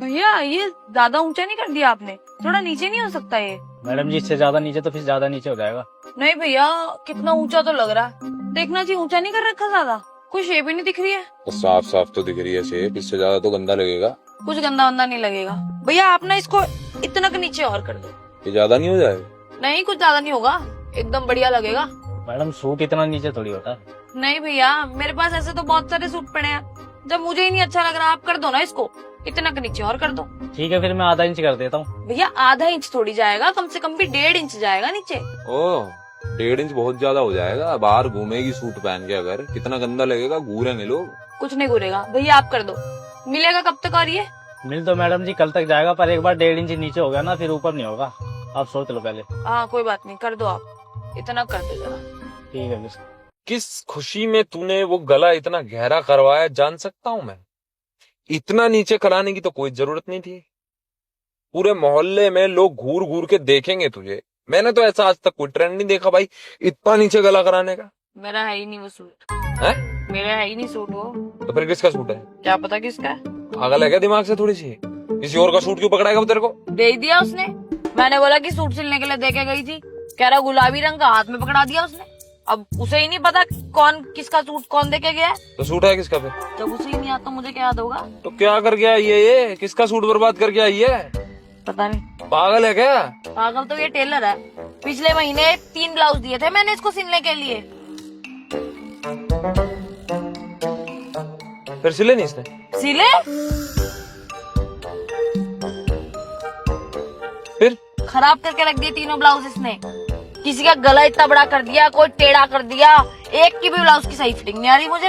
भैया ये ज्यादा ऊंचा नहीं कर दिया आपने, थोड़ा नीचे नहीं हो सकता ये? मैडम जी इससे ज्यादा नीचे तो फिर ज्यादा नीचे हो जाएगा। नहीं भैया, कितना ऊंचा तो लग रहा है। देखना चाहिए, ऊंचा नहीं कर रखा ज्यादा। कोई शेप ही नहीं दिख रही है। तो साफ साफ तो दिख रही है शेप, इससे ज्यादा तो गंदा लगेगा। कुछ गंदा वंदा नहीं लगेगा भैया, आप ना इसको इतना के नीचे और कर दो। ये ज्यादा नहीं हो जाएगा? नहीं, कुछ ज्यादा नहीं होगा, एकदम बढ़िया लगेगा। मैडम सूट इतना नीचे थोड़ी होता है। नहीं भैया, मेरे पास ऐसे तो बहुत सारे सूट पड़े हैं, जब मुझे ही नहीं अच्छा लग रहा आप कर दो ना इसको, इतना के नीचे और कर दो। ठीक है फिर मैं आधा इंच कर देता हूँ। भैया आधा इंच थोड़ी जाएगा, कम से कम भी 1.5 इंच जाएगा नीचे। ओह 1.5 इंच बहुत ज्यादा हो जाएगा। बाहर घूमेगी सूट पहन के, अगर कितना गंदा लगेगा, घूरेंगे लोग। कुछ नहीं घूरेगा भैया, आप कर दो। मिलेगा कब तक और ये? मिल तो मैडम जी कल तक जाएगा, पर एक बार 1.5 इंच नीचे हो गया ना फिर ऊपर नहीं होगा। आप सोच लो पहले। हाँ कोई बात नहीं, कर दो आप, इतना कर दो जरा। ठीक है। किस खुशी में तूने वो गला इतना गहरा करवाया, जान सकता हूँ मैं? इतना नीचे कराने की तो कोई जरूरत नहीं थी। पूरे मोहल्ले में लोग घूर घूर के देखेंगे तुझे। मैंने तो ऐसा आज तक कोई ट्रेंड नहीं देखा भाई, इतना नीचे गला कराने का। मेरा है ही नहीं वो सूट। है? मेरा है ही नहीं सूट वो। तो फिर किसका सूट है? क्या पता किसका है? पागल है क्या दिमाग से थोड़ी सी? किसी और का सूट क्यों पकड़ाएगा वो तेरे को? दे दिया उसने। मैंने बोला कि सूट सिलने के लिए दे के गई थी, कह रहा गुलाबी रंग का, हाथ में पकड़ा दिया उसने। अब उसे ही नहीं पता कौन किसका सूट कौन दे के गया है। तो सूट है किसका फिर? जब उसे ही नहीं आता मुझे क्या याद होगा? तो क्या करके आई है ये? किसका सूट बर्बाद करके आई है? पता नहीं। पागल है क्या? पागल तो ये टेलर है। पिछले महीने 3 ब्लाउज दिए थे मैंने इसको सिलने के लिए। फिर सिले नहीं इसने? सिले? फिर खराब करके रख दिए तीनों ब्लाउज इसने। किसी का गला इतना बड़ा कर दिया, कोई टेढ़ा कर दिया, एक की भी ब्लाउज की सही फिटिंग नहीं आ रही मुझे।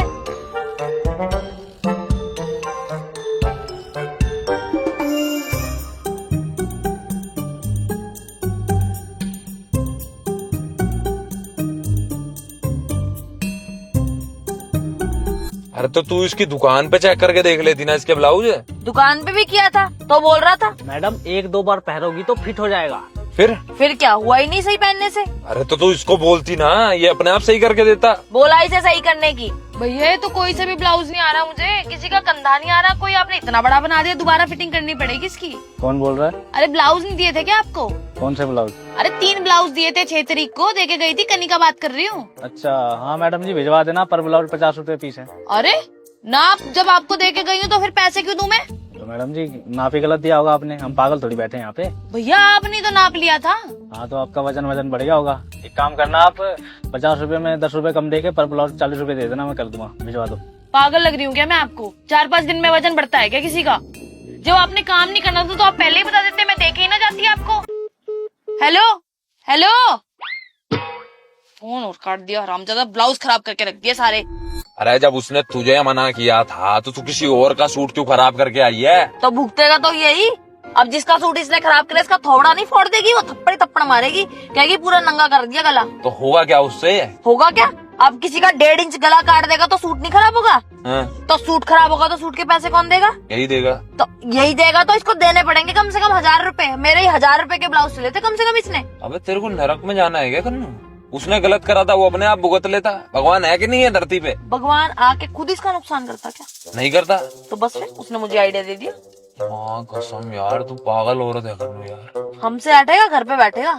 अरे तो तू इसकी दुकान पे चेक करके देख लेती ना, इसके ब्लाउज है। दुकान पे भी किया था तो बोल रहा था। मैडम 1-2 बार पहनोगी तो फिट हो जाएगा। फिर क्या हुआ ही नहीं सही पहनने से? अरे तो तू इसको बोलती ना, ये अपने आप सही करके देता। बोला इसे सही करने की। भैया ये तो कोई से भी ब्लाउज नहीं आ रहा मुझे, किसी का कंधा नहीं आ रहा, कोई आपने इतना बड़ा बना दिया, दोबारा फिटिंग करनी पड़ेगी इसकी। कौन बोल रहा है? अरे ब्लाउज नहीं दिए थे क्या आपको? कौन से ब्लाउज? अरे 3 ब्लाउज दिए थे 6 तारीख को, देके गई थी, कनी का बात कर रही हूँ। अच्छा हाँ मैडम जी भिजवा देना, पर ब्लाउज 50 रुपए पीस है। अरे नाप जब आपको देके गई हूँ तो फिर पैसे क्यों दूं मैं? तो मैडम जी नाप ही गलत दिया होगा आपने, हम पागल थोड़ी बैठे हैं यहाँ पे। भैया आपने तो नाप लिया था। हाँ तो आपका वजन बढ़ गया होगा। एक काम करना, आप 50 रुपए में 10 रुपए कम देके पर ब्लाउज 40 रुपए दे देना, मैं कर दूंगा, भिजवा दो। पागल लग रही हूँ क्या मैं आपको? 4-5 दिन में वजन बढ़ता है क्या किसी का? जब आपने काम नहीं करना था तो आप पहले ही बता देते, मैं देखे ही ना जाती आपको। हेलो हेलो, फोन और काट दिया हरामजादा, ब्लाउज खराब करके रख दिए सारे। अरे जब उसने तुझे मना किया था तो तू किसी और का सूट क्यों खराब करके आई है? तो भुगतेगा तो यही। अब जिसका सूट इसने खराब करे इसका थोड़ा नहीं फोड़ देगी, वो थप्पड़ थप्पड़ मारेगी, कहेगी पूरा नंगा कर दिया गला। तो होगा क्या उससे? होगा क्या? अब किसी का 1.5 इंच गला काट देगा तो सूट नहीं खराब होगा? हाँ? तो सूट खराब होगा तो सूट के पैसे कौन देगा? यही देगा। तो यही देगा तो इसको देने पड़ेंगे कम से कम 1000 रुपए। मेरे ही 1000 रुपए के ब्लाउज सिले थे कम से कम इसने। अबे तेरे को नरक में जाना है क्या कन्नू? उसने गलत करा था, वो अपने आप भुगत लेता। भगवान है कि नहीं है धरती पे? भगवान आके खुद इसका नुकसान करता क्या? नहीं करता। तो बस फिर उसने मुझे आइडिया दे दिया। माँ कसम यार, तू पागल औरत है कन्नू यार। हमसे हटेगा, घर पे बैठेगा।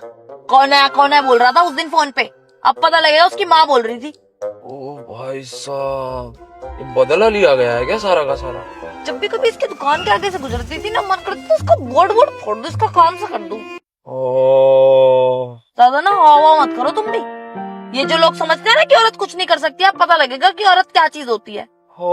कौन है बोल रहा था उस दिन फोन पे, अब पता लगेगा उसकी माँ बोल रही थी। ओ भाई साहब, ये बदला लिया गया है क्या सारा का सारा? जब भी कभी इसकी दुकान के आगे से गुजरती थी ना, मन करता था इसको बोर्ड फोड़ दो, इसका काम से कर दूं। ओ ज्यादा ना हवा मत करो तुम भी। ये जो लोग समझते हैं ना कि औरत कुछ नहीं कर सकती, अब पता लगेगा कि औरत क्या चीज होती है। हो